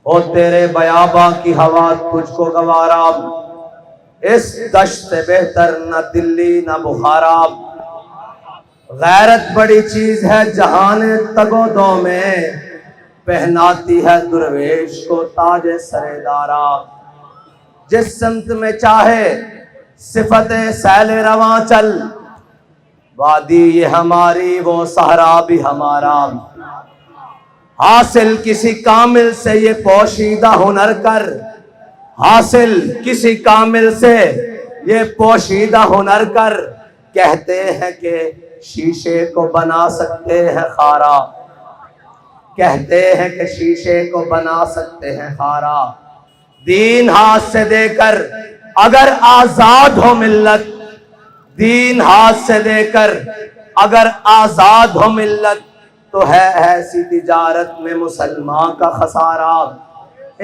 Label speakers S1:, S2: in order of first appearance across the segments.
S1: ہو تیرے بیاباں کی ہوا تجھ کو گوارا، اس دشت سے بہتر نہ دلی نہ بخارا۔ غیرت بڑی چیز ہے جہان تگ و دو میں، پہناتی ہے درویش کو تاج سر دارا۔ جس سمت میں چاہے صفت سیل رواں چل، وادی یہ ہماری وہ صحرا بھی ہمارا۔ حاصل کسی کامل سے یہ پوشیدہ ہنر کر، حاصل کسی کامل سے یہ پوشیدہ ہنر کر، کہتے ہیں کہ شیشے کو بنا سکتے ہیں خارا، کہتے ہیں کہ شیشے کو بنا سکتے ہیں خارا۔ دین ہاتھ سے دے کر اگر آزاد ہو ملت، دین ہاتھ سے دے کر اگر آزاد ہو ملت، تو ہے ایسی تجارت میں مسلمان کا خسارہ۔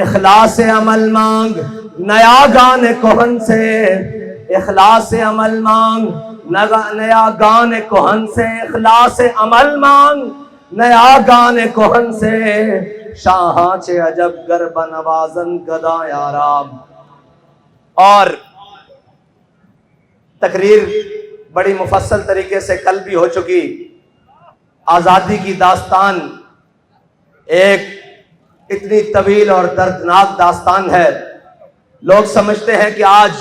S1: اخلاص عمل مانگ نیا گان کہن سے، اخلاص عمل مانگ نیا گان کہن سے، اخلاص عمل مانگ نیا گان کہن سے، شاہاں چے عجب گر بنوازن گدا یارام۔ اور تقریر بڑی مفصل طریقے سے کل بھی ہو چکی۔ آزادی کی داستان ایک اتنی طویل اور دردناک داستان ہے۔ لوگ سمجھتے ہیں کہ آج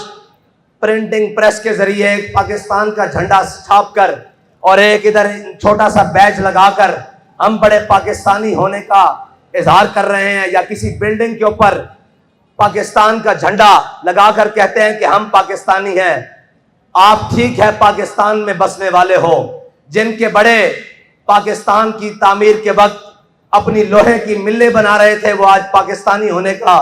S1: پرنٹنگ پریس کے ذریعے ایک پاکستان کا جھنڈا چھاپ کر اور ایک ادھر چھوٹا سا بیج لگا کر ہم بڑے پاکستانی ہونے کا اظہار کر رہے ہیں، یا کسی بلڈنگ کے اوپر پاکستان کا جھنڈا لگا کر کہتے ہیں کہ ہم پاکستانی ہیں۔ آپ ٹھیک ہے پاکستان میں بسنے والے ہو، جن کے بڑے پاکستان کی تعمیر کے وقت اپنی لوہے کی ملیں بنا رہے تھے، وہ آج پاکستانی ہونے کا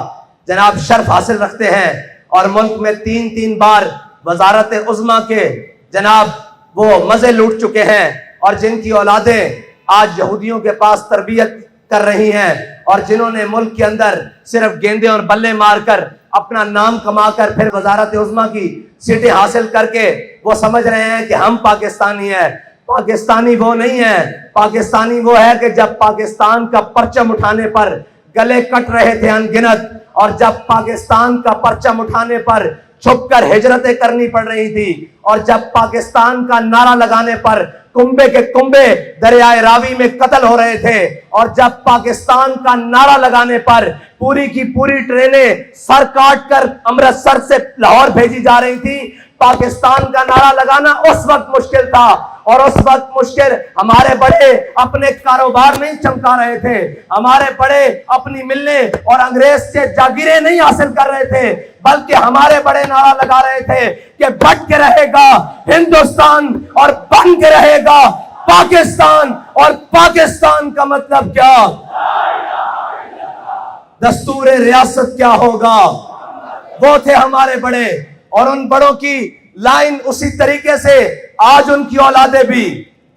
S1: جناب شرف حاصل رکھتے ہیں، اور ملک میں تین بار وزارت عظمیٰ کے جناب وہ مزے لوٹ چکے ہیں، اور جن کی اولادیں آج یہودیوں کے پاس تربیت کر رہی ہیں، اور جنہوں نے ملک کے اندر صرف گیندے اور بلے مار کر اپنا نام کما کر پھر وزارت عظمیٰ کی سیٹیں حاصل کر کے وہ سمجھ رہے ہیں کہ ہم پاکستانی ہیں۔ پاکستانی وہ نہیں ہے، پاکستانی وہ ہے کہ جب پاکستان کا پرچم اٹھانے پر گلے کٹ رہے تھے ان گنت، اور جب پاکستان کا پرچم اٹھانے پر چھپ کر ہجرتیں کرنی پڑ رہی تھی، اور جب پاکستان کا نعرہ لگانے پر کنبے کے کنبے دریائے راوی میں قتل ہو رہے تھے، اور جب پاکستان کا نعرہ لگانے پر پوری کی پوری ٹرینیں سر کاٹ کر امرتسر سے لاہور بھیجی جا رہی تھی، پاکستان کا نعرہ لگانا اس وقت مشکل تھا۔ اور اس وقت مشکل ہمارے بڑے اپنے کاروبار نہیں چمکا رہے تھے، ہمارے بڑے اپنی ملیں اور انگریز سے جاگیریں نہیں حاصل کر رہے تھے، بلکہ ہمارے بڑے نعرہ لگا رہے تھے کہ بٹ کے رہے گا ہندوستان اور بن کے رہے گا پاکستان۔ اور پاکستان کا مطلب کیا؟ دستور ریاست کیا ہوگا؟ وہ تھے ہمارے بڑے، اور ان بڑوں کی لائن اسی طریقے سے آج ان کی اولادیں بھی،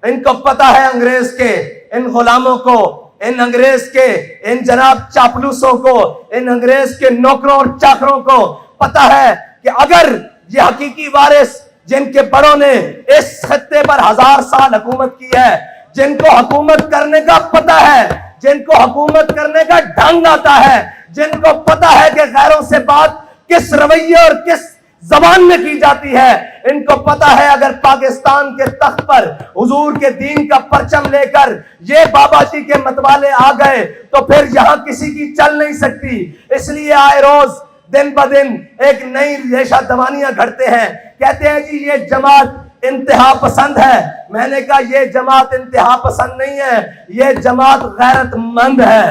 S1: ان کو پتہ ہے انگریز کے ان غلاموں کو، ان انگریز کے ان جناب چاپلوسوں کو، ان انگریز کے نوکروں اور چاکروں کو پتہ ہے کہ اگر یہ حقیقی وارث جن کے بڑوں نے اس خطے پر 1000 سال حکومت کی ہے، جن کو حکومت کرنے کا پتہ ہے، جن کو حکومت کرنے کا ڈھنگ آتا ہے، جن کو پتہ ہے کہ غیروں سے بات کس رویے اور کس زبان میں کی جاتی ہے، ان کو پتہ ہے اگر پاکستان کے تخت پر حضور کے دین کا پرچم لے کر یہ بابا جی کے متوالے آ گئے تو پھر یہاں کسی کی چل نہیں سکتی۔ اس لیے آئے روز دن بدن ایک نئی ریشہ دوانیاں گھڑتے ہیں، کہتے ہیں جی یہ جماعت انتہا پسند ہے۔ میں نے کہا یہ جماعت انتہا پسند نہیں ہے، یہ جماعت غیرت مند ہے۔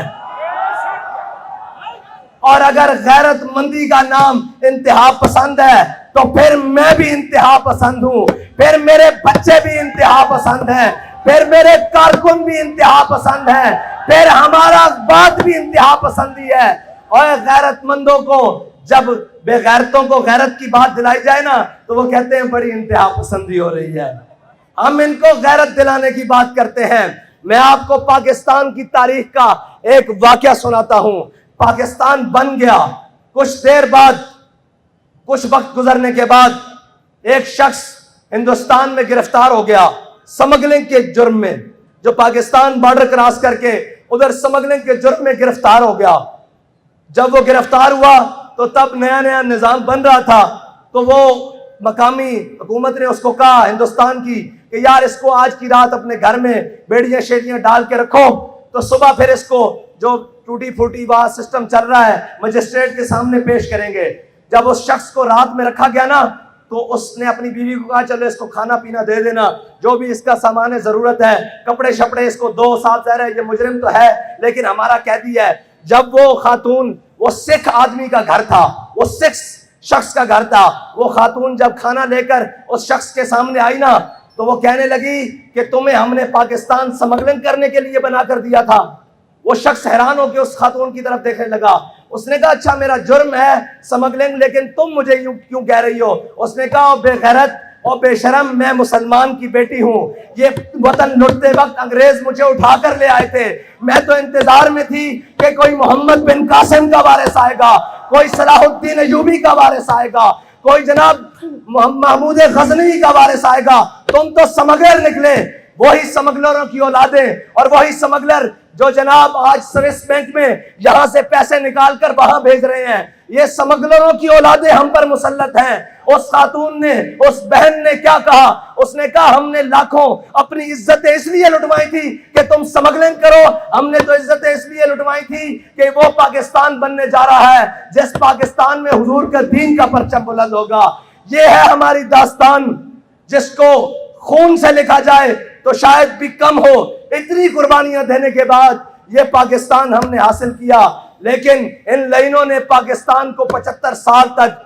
S1: اور اگر غیرت مندی کا نام انتہا پسند ہے تو پھر میں بھی انتہا پسند ہوں، پھر میرے بچے بھی انتہا پسند ہیں، پھر میرے کارکن بھی انتہا پسند ہیں، پھر ہمارا بات بھی انتہا پسندی ہے۔ اور غیرت مندوں کو جب بے غیرتوں کو غیرت کی بات دلائی جائے نا تو وہ کہتے ہیں بڑی انتہا پسندی ہو رہی ہے۔ ہم ان کو غیرت دلانے کی بات کرتے ہیں۔ میں آپ کو پاکستان کی تاریخ کا ایک واقعہ سناتا ہوں۔ پاکستان بن گیا، کچھ دیر بعد، کچھ وقت گزرنے کے بعد ایک شخص ہندوستان میں گرفتار ہو گیا سمگلنگ کے جرم میں، جو پاکستان بارڈر کراس کر کے ادھر سمگلنگ کے جرم میں گرفتار ہو گیا۔ جب وہ گرفتار ہوا تو تب نیا نیا نظام بن رہا تھا، تو وہ مقامی حکومت نے اس کو کہا ہندوستان کی کہ یار اس کو آج کی رات اپنے گھر میں بیڑیاں شیڑیاں ڈال کے رکھو، تو صبح پھر اس کو جو ٹوٹی پھوٹی وہاں سسٹم چل رہا ہے مجسٹریٹ کے سامنے پیش کریں گے۔ جب اس شخص کو رات میں رکھا گیا نا تو اس نے اپنی بیوی کو کہا چلو اس کو کھانا پینا دے دینا، جو بھی اس کا سامان ضرورت ہے، کپڑے شپڑے اس کو دو، صاف ظاہر ہے یہ مجرم تو ہے لیکن ہمارا قیدی ہے۔ جب وہ خاتون، وہ سکھ آدمی کا گھر تھا، وہ سکھ شخص کا گھر تھا، وہ خاتون جب کھانا لے کر اس شخص کے سامنے آئی نا تو وہ کہنے لگی کہ تمہیں ہم نے پاکستان سمگلنگ کرنے کے لیے بنا کر دیا تھا۔ وہ شخص حیران ہو کے اس خاتون کی طرف دیکھنے لگا، اس نے کہا اچھا میرا جرم ہے سمگلنگ، لیکن تم مجھے یوں کیوں کہہ رہی ہو؟ اس نے کہا بے غیرت اور بے شرم، میں مسلمان کی بیٹی ہوں، یہ وطن لٹتے وقت انگریز مجھے اٹھا کر لے آئے تھے، میں تو انتظار میں تھی کہ کوئی محمد بن قاسم کا وارث آئے گا، کوئی صلاح الدین ایوبی کا وارث آئے گا، کوئی جناب محمود غزنوی کا وارث آئے گا، تم تو سمگلر نکلے۔ وہی سمگلروں کی اولادیں اور وہی سمگلر جو جناب آج سوئس بینک میں یہاں سے پیسے نکال کر وہاں بھیج رہے ہیں، یہ سمگلروں کی اولادیں ہم پر مسلط ہیں۔ اس خاتون نے، اس بہن نے کیا کہا؟ اس نے کہا ہم نے لاکھوں اپنی عزتیں اس لیے لٹوائی تھی کہ تم سمگلنگ کرو، ہم نے تو عزتیں اس لیے لٹوائی تھی کہ وہ پاکستان بننے جا رہا ہے جس پاکستان میں حضور کا دین کا پرچم بلند ہوگا۔ یہ ہے ہماری داستان، جس کو خون سے لکھا جائے تو شاید بھی کم ہو۔ اتنی قربانیاں دینے کے بعد یہ پاکستان ہم نے حاصل کیا، لیکن ان لائنوں نے پاکستان کو 75 سال تک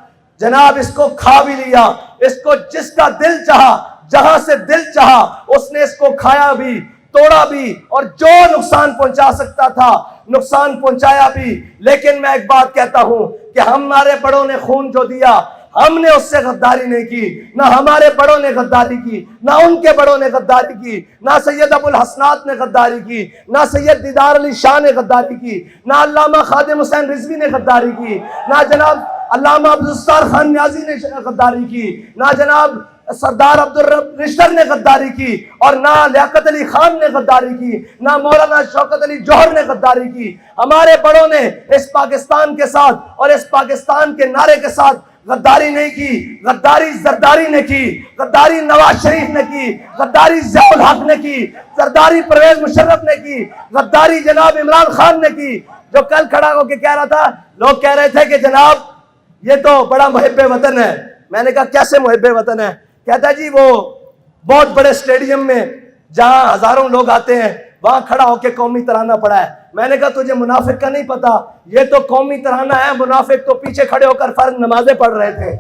S1: جناب اس کو کھا بھی لیا، اس کو جس کا دل چاہا، جہاں سے دل چاہا اس نے اس کو کھایا بھی، توڑا بھی، اور جو نقصان پہنچا سکتا تھا نقصان پہنچایا بھی۔ لیکن میں ایک بات کہتا ہوں کہ ہمارے بڑوں نے خون جو دیا، ہم نے اس سے غداری نہیں کی، نہ ہمارے بڑوں نے غداری کی، نہ ان کے بڑوں نے غداری کی، نہ سید ابو الحسنات نے غداری کی، نہ سید دیدار علی شاہ نے غداری کی، نہ علامہ خادم حسین رضوی نے غداری کی، نہ جناب علامہ عبدالستار خان نیازی نے غداری کی، نہ جناب سردار عبدالرب رشتر نے غداری کی، اور نہ لیاقت علی خان نے غداری کی، نہ مولانا شوکت علی جوہر نے غداری کی۔ ہمارے بڑوں نے اس پاکستان کے ساتھ اور اس پاکستان کے نعرے کے ساتھ غداری نہیں کی، غداری زرداری نے کی، غداری نواز شریف نے کی، غداری ضیاء الحق نے کی، غداری پرویز مشرف نے کی، غداری جناب عمران خان نے کی، جو کل کھڑا ہو کے کہہ رہا تھا، لوگ کہہ رہے تھے کہ جناب یہ تو بڑا محب وطن ہے۔ میں نے کہا کیسے محب وطن ہے؟ کہتا جی وہ بہت بڑے سٹیڈیم میں جہاں ہزاروں لوگ آتے ہیں وہاں کھڑا ہو کے قومی ترانہ پڑھا ہے۔ میں نے کہا تجھے منافق کا نہیں پتا، یہ تو قومی ترانہ ہے، منافق تو پیچھے کھڑے ہو کر فرض نمازیں پڑھ رہے تھے۔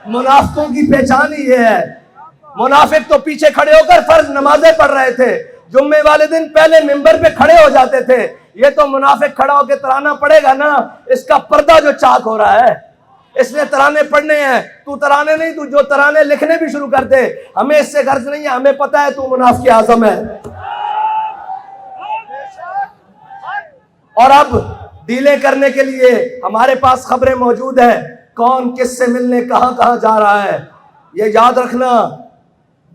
S1: منافقوں کی پہچان ہی یہ ہے، منافق تو پیچھے کھڑے ہو کر فرض نمازیں پڑھ رہے تھے، جمعے والے دن پہلے ممبر پہ کھڑے ہو جاتے تھے۔ یہ تو منافق کھڑا ہو کے ترانہ پڑھے گا نا، اس کا پردہ جو چاک ہو رہا ہے، اس نے ترانے پڑھنے ہیں، تو ترانے نہیں، تو جو ترانے لکھنے بھی شروع کر دے، ہمیں اس سے غرض نہیں ہے، ہمیں پتہ ہے تو منافق اعظم ہے۔ اور اب ڈیلے کرنے کے لیے ہمارے پاس خبریں موجود ہیں، کون کس سے ملنے کہاں کہاں جا رہا ہے۔ یہ یاد رکھنا،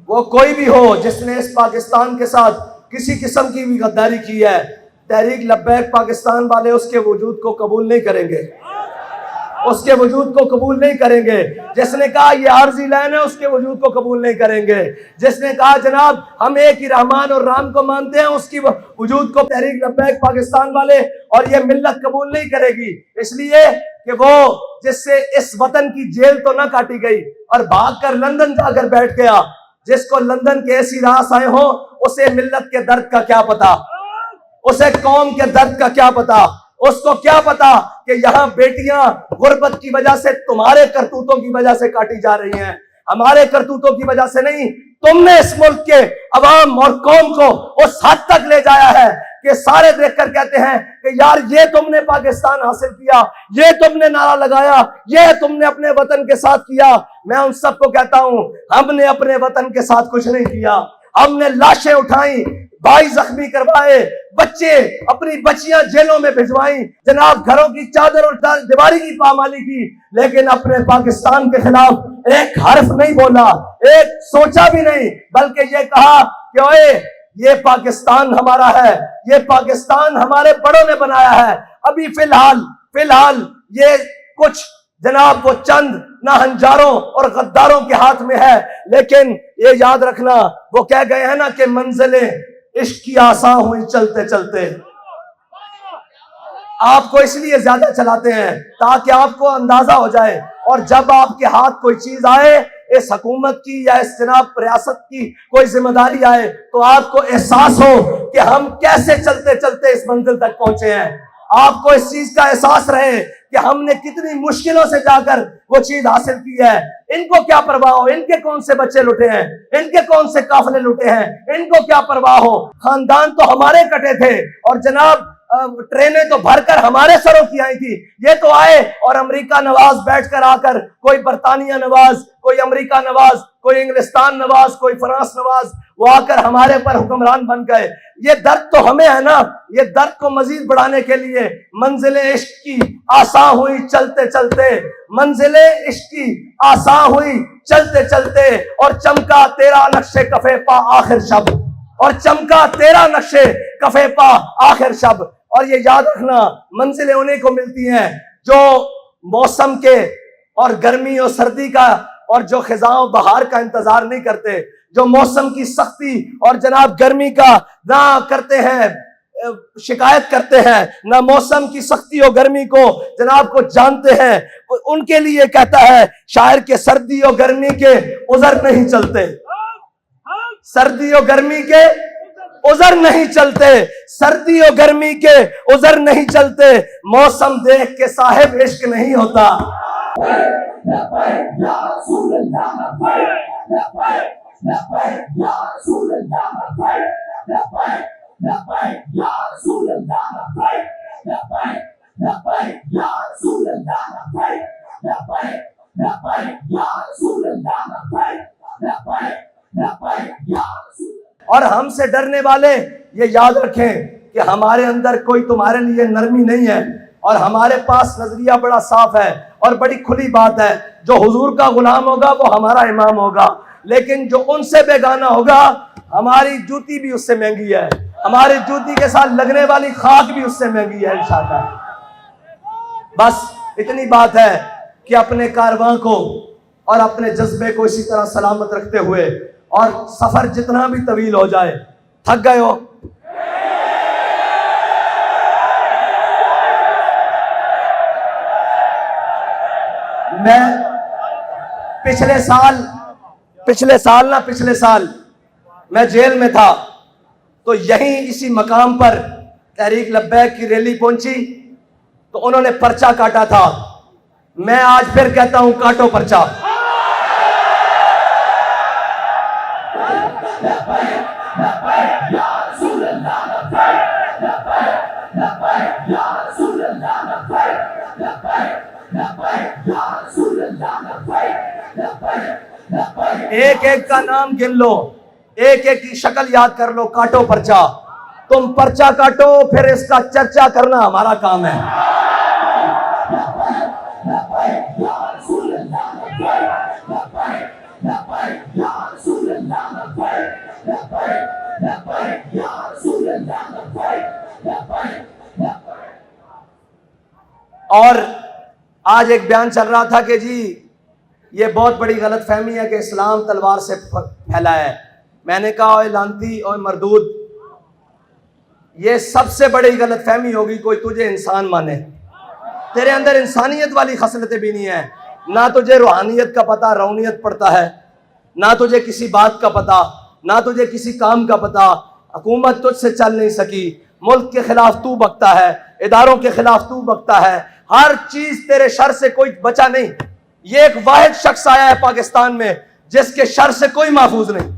S1: وہ کوئی بھی ہو جس نے اس پاکستان کے ساتھ کسی قسم کی بھی غداری کی ہے، تحریک لبیک پاکستان والے اس کے وجود کو قبول نہیں کریں گے، اس کے وجود کو قبول نہیں کریں گے۔ جس نے کہا یہ عارضی لائن ہے، اس کے وجود کو قبول نہیں کریں گے۔ جس نے کہا جناب ہم ایک ہی رحمان اور رام کو مانتے ہیں، اس کی وجود کو تحریک لبیک پاکستان والے اور یہ ملت قبول نہیں کرے گی، اس لیے کہ وہ جس سے اس وطن کی جیل تو نہ کاٹی گئی اور بھاگ کر لندن جا کر بیٹھ گیا، جس کو لندن کے ایسی راس آئے ہوں، اسے ملت کے درد کا کیا پتا، اسے قوم کے درد کا کیا پتا، اس کو کیا پتا کہ یہاں بیٹیاں غربت کی وجہ سے تمہارے کرتوتوں کی وجہ سے کاٹی جا رہی ہیں، ہمارے کرتوتوں کی وجہ سے نہیں۔ تم نے اس ملک کے عوام اور قوم کو اس حد تک لے جایا ہے کہ سارے دیکھ کر کہتے ہیں کہ یار یہ تم نے پاکستان حاصل کیا، یہ تم نے نعرہ لگایا، یہ تم نے اپنے وطن کے ساتھ کیا۔ میں ان سب کو کہتا ہوں ہم نے اپنے وطن کے ساتھ کچھ نہیں کیا، ہم نے لاشیں اٹھائیں، بھائی زخمی کروائے، بچے اپنی بچیاں جیلوں میں بھجوائیں، جناب گھروں کی چادر اور دیواری کی پامالی کی، لیکن اپنے پاکستان کے خلاف ایک حرف نہیں بولا، ایک سوچا بھی نہیں، بلکہ یہ کہا کہ اوئے یہ پاکستان ہمارا ہے، یہ پاکستان ہمارے بڑوں نے بنایا ہے۔ ابھی فی الحال یہ کچھ جناب وہ چند ناہنجاروں اور غداروں کے ہاتھ میں ہے، لیکن یہ یاد رکھنا وہ کہہ گئے ہیں نا کہ منزلیں عشق کی آسان ہوئی چلتے چلتے۔ آپ کو اس لیے زیادہ چلاتے ہیں تاکہ آپ کو اندازہ ہو جائے، اور جب آپ کے ہاتھ کوئی چیز آئے، اس حکومت کی یا اس جناب ریاست کی کوئی ذمہ داری آئے، تو آپ کو احساس ہو کہ ہم کیسے چلتے چلتے اس منزل تک پہنچے ہیں۔ آپ کو اس چیز کا احساس رہے کہ ہم نے کتنی مشکلوں سے جا کر وہ چیز حاصل کی ہے۔ ان کو کیا پرواہ ہو ان کے کون سے بچے لٹے ہیں، ان کے کون سے قافلے لٹے ہیں، ان کو کیا پرواہ ہو۔ خاندان تو ہمارے کٹے تھے، اور جناب ٹرینیں تو بھر کر ہمارے سروں کی آئی تھی، یہ تو آئے اور امریکہ نواز بیٹھ کر آ کر، کوئی برطانیہ نواز، کوئی امریکہ نواز، کوئی انگلستان نواز، کوئی فرانس نواز، وہ آ کر ہمارے پر حکمران بن گئے۔ یہ درد تو ہمیں ہے نا، یہ درد کو مزید بڑھانے کے لیے منزلیں عشق کی آسان ہوئی چلتے چلتے، منزلیں عشق کی آسان ہوئی چلتے چلتے، اور چمکا تیرا نقش کفے پا آخر شب، اور چمکا تیرا نقش کفے پا آخر شب۔ اور یہ یاد رکھنا منزلیں انہیں کو ملتی ہیں جو موسم کے اور گرمی اور سردی کا اور جو خزاں بہار کا انتظار نہیں کرتے، جو موسم کی سختی اور جناب گرمی کا نہ کرتے ہیں، شکایت کرتے ہیں، نہ موسم کی سختی اور گرمی کو جناب کو جانتے ہیں، ان کے لیے کہتا ہے شاعر کے سردی اور گرمی کے عذر نہیں چلتے، سردی اور گرمی کے عذر نہیں چلتے، سردی اور گرمی کے عذر نہیں چلتے، موسم دیکھ کے صاحب عشق نہیں ہوتا۔ اور ہم سے ڈرنے والے یہ یاد رکھیں کہ ہمارے اندر کوئی تمہارے لیے نرمی نہیں ہے، اور ہمارے پاس نظریہ بڑا صاف ہے اور بڑی کھلی بات ہے۔ جو حضور کا غلام ہوگا وہ ہمارا امام ہوگا، لیکن جو ان سے بیگانہ ہوگا، ہماری جوتی بھی اس سے مہنگی ہے، ہماری جوتی کے ساتھ لگنے والی خاک بھی اس سے مہنگی ہے انشاءاللہ۔ بس اتنی بات ہے کہ اپنے کارواں کو اور اپنے جذبے کو اسی طرح سلامت رکھتے ہوئے، اور سفر جتنا بھی طویل ہو جائے، تھک گئے ہو، میں پچھلے سال میں جیل میں تھا، تو یہیں اسی مقام پر تحریک لبیک کی ریلی پہنچی، تو انہوں نے پرچہ کاٹا تھا۔ میں آج پھر کہتا ہوں کاٹو پرچہ۔ ایک ایک کا نام گن لو، ایک ایک کی شکل یاد کر لو، کاٹو پرچہ۔ تم پرچہ کاٹو، پھر اس کا چرچا کرنا ہمارا کام ہے۔ اور آج ایک بیان چل رہا تھا کہ جی یہ بہت بڑی غلط فہمی ہے کہ اسلام تلوار سے پھیلا ہے۔ میں نے کہا اوے لانتی، اوے مردود، یہ سب سے بڑی غلط فہمی ہوگی کوئی تجھے انسان مانے۔ تیرے اندر انسانیت والی خصلتیں بھی نہیں ہیں، نہ تجھے روحانیت کا پتہ، رونیت پڑتا ہے، نہ تجھے کسی بات کا پتہ، نہ تجھے کسی کام کا پتہ۔ حکومت تجھ سے چل نہیں سکی، ملک کے خلاف تو بکتا ہے، اداروں کے خلاف تو بکتا ہے، ہر چیز تیرے شر سے کوئی بچا نہیں۔ یہ ایک واحد شخص آیا ہے پاکستان میں جس کے شر سے کوئی محفوظ نہیں،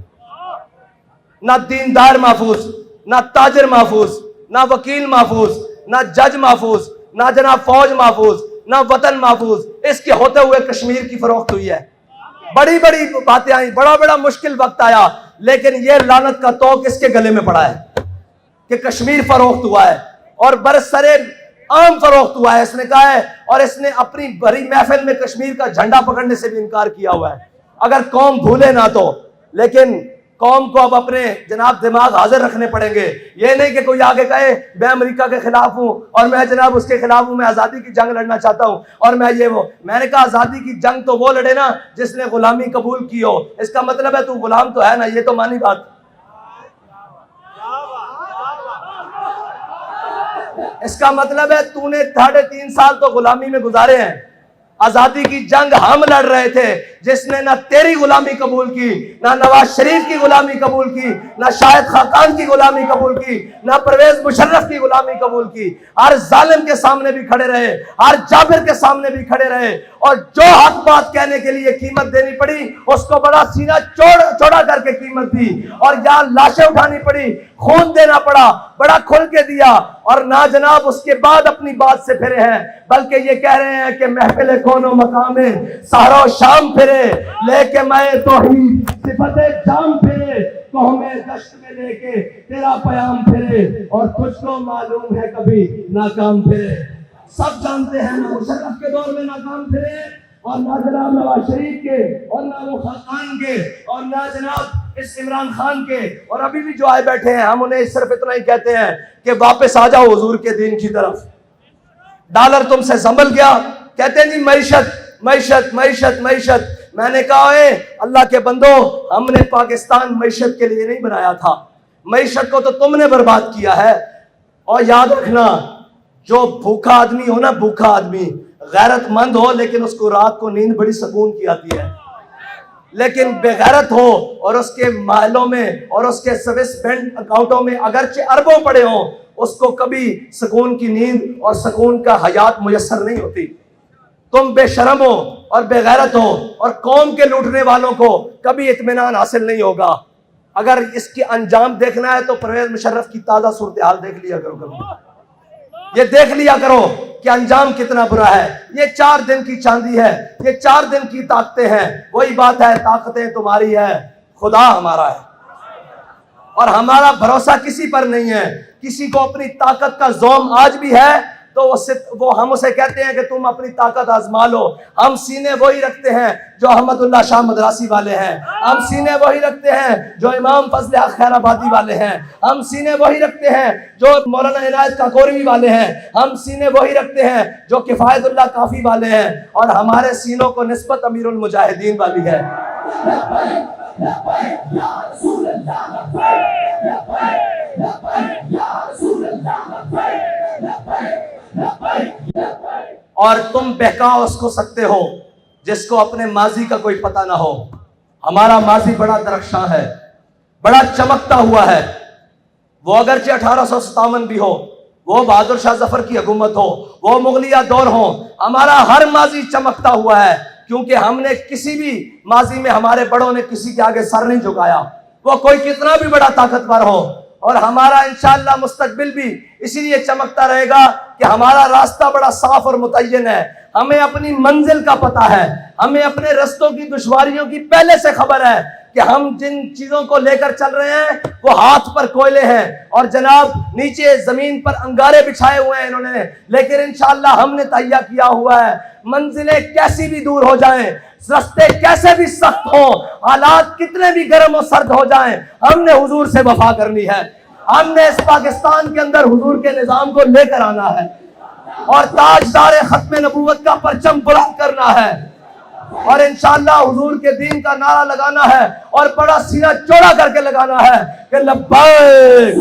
S1: نہ دیندار محفوظ، نہ تاجر محفوظ، نہ وکیل محفوظ، نہ جج محفوظ، نہ جناب فوج محفوظ، نہ وطن محفوظ۔ اس کے ہوتے ہوئے کشمیر کی فروخت ہوئی ہے، بڑی بڑی باتیں آئیں، بڑا بڑا مشکل وقت آیا، لیکن یہ لعنت کا توق اس کے گلے میں پڑا ہے کہ کشمیر فروخت ہوا ہے۔ اور برسر عام فروخت ہوا ہے. اس نے کہا ہے اور اس نے اپنی بڑی محفل میں کشمیر کا جھنڈا پکڑنے سے بھی انکار کیا ہوا ہے. اگر قوم بھولے نہ تو، لیکن قوم کو اب اپنے جناب دماغ حاضر رکھنے پڑیں گے. یہ نہیں کہ کوئی آگے کہے میں امریکہ کے خلاف ہوں اور میں جناب اس کے خلاف ہوں، میں آزادی کی جنگ لڑنا چاہتا ہوں اور میں یہ وہ. میں نے کہا آزادی کی جنگ تو وہ لڑے نا جس نے غلامی قبول کی ہو. اس کا مطلب ہے تو غلام تو ہے نا. یہ تو مانی بات. اس کا مطلب ہے تو نے 3.5 سال تو غلامی میں گزارے ہیں. آزادی کی جنگ ہم لڑ رہے تھے جس نے نہ تیری غلامی قبول کی، نہ نواز شریف کی غلامی قبول کی، نہ شاہد خاقان کی غلامی قبول کی، نہ پرویز مشرف کی غلامی قبول کی. ہر ظالم کے سامنے بھی کھڑے رہے، ہر جابر کے سامنے بھی کھڑے رہے، اور جو حق بات کہنے کے لیے قیمت دینی پڑی اس کو بڑا سینہ چوڑا کر کے قیمت دی، اور جہاں لاشیں اٹھانی پڑی، خون دینا پڑا، بڑا کھل کے دیا. اور نہ جناب اس کے بعد اپنی بات سے پھرے ہیں، بلکہ یہ کہہ رہے ہیں کہ محفل کون و مقام سحر و شام پھرے لے کے میں توحید صفت جام پھرے، قوم دشت میں لے کے تیرا پیام پھرے، اور تجھ کو معلوم ہے کبھی ناکام پھرے. سب جانتے ہیں نہ مشرف کے دور میں ناکام پھرے، اور نہ جناب نواز شریف کے، اور نہ وہ خاقان کے، اور نہ جناب اس عمران خان کے. اور ابھی بھی جو آئے بیٹھے ہیں ہم انہیں صرف اتنا ہی کہتے ہیں کہ واپس آ جاؤ حضور کے دین کی طرف. ڈالر تم سے سنبھل گیا، کہتے ہیں جی معیشت معیشت معیشت معیشت. میں نے کہا اے اللہ کے بندو، ہم نے پاکستان معیشت کے لیے نہیں بنایا تھا، معیشت کو تو تم نے برباد کیا ہے. اور یاد رکھنا، جو بھوکا آدمی ہو نا، بھوکا آدمی غیرت مند ہو لیکن اس کو رات کو نیند بڑی سکون کی آتی ہے، لیکن بے غیرت ہو اور اس کے محلوں میں اور اس کے سوئس بینک اکاؤنٹوں میں اگرچہ اربوں پڑے ہوں، اس کو کبھی سکون کی نیند اور سکون کا حیات میسر نہیں ہوتی. تم بے شرم ہو اور بے غیرت ہو، اور قوم کے لوٹنے والوں کو کبھی اطمینان حاصل نہیں ہوگا. اگر اس کی انجام دیکھنا ہے تو پرویز مشرف کی تازہ صورتحال دیکھ لیا کرو کبھی. یہ دیکھ لیا کرو کہ انجام کتنا برا ہے. یہ 4 دن کی چاندی ہے، یہ 4 دن کی طاقتیں ہیں. وہی بات ہے، طاقتیں تمہاری ہے، خدا ہمارا ہے. اور ہمارا بھروسہ کسی پر نہیں ہے. کسی کو اپنی طاقت کا زوم آج بھی ہے تو وہ ہم اسے کہتے ہیں کہ تم اپنی طاقت آزما لو. ہم سینے وہی رکھتے ہیں جو احمد اللہ شاہ مدراسی والے ہیں، ہم سینے وہی رکھتے ہیں جو امام فضل حق خیر آبادی والے ہیں، ہم سینے وہی رکھتے ہیں جو مولانا عنایت کاکوروی والے ہیں، ہم سینے وہی رکھتے ہیں جو کفایت اللہ کافی والے ہیں، اور ہمارے سینوں کو نسبت امیر المجاہدین والی ہے. اور تم بہکا اس کو سکتے ہو جس کو اپنے ماضی کا کوئی پتہ نہ ہو. ہمارا ماضی بڑا درخشاں ہے، بڑا چمکتا ہوا ہے. وہ اگرچہ 1857 بھی ہو، وہ بہادر شاہ ظفر کی حکومت ہو، وہ مغلیہ دور ہو، ہمارا ہر ماضی چمکتا ہوا ہے، کیونکہ ہم نے کسی بھی ماضی میں ہمارے بڑوں نے کسی کے آگے سر نہیں جھکایا. وہ کوئی کتنا بھی بڑا طاقتور ہو. اور ہمارا انشاءاللہ مستقبل بھی اسی لیے چمکتا رہے گا کہ ہمارا راستہ بڑا صاف اور متعین ہے. ہمیں اپنی منزل کا پتہ ہے، ہمیں اپنے رستوں کی دشواریوں کی پہلے سے خبر ہے کہ ہم جن چیزوں کو لے کر چل رہے ہیں وہ ہاتھ پر کوئلے ہیں، اور جناب نیچے زمین پر انگارے بچھائے ہوئے ہیں انہوں نے، لیکن انشاءاللہ ہم نے تہیہ کیا ہوا ہے. منزلیں کیسی بھی دور ہو جائیں، رستے کیسے بھی سخت ہوں، حالات کتنے بھی گرم و سرد ہو جائیں، ہم نے حضور سے وفا کرنی ہے. ہم نے اس پاکستان کے اندر حضور کے نظام کو لے کر آنا ہے اور تاجدار ختم نبوت کا پرچم بلند کرنا ہے، اور انشاءاللہ حضور کے دین کا نعرہ لگانا ہے، اور بڑا سینہ چوڑا کر کے لگانا ہے کہ لبیک.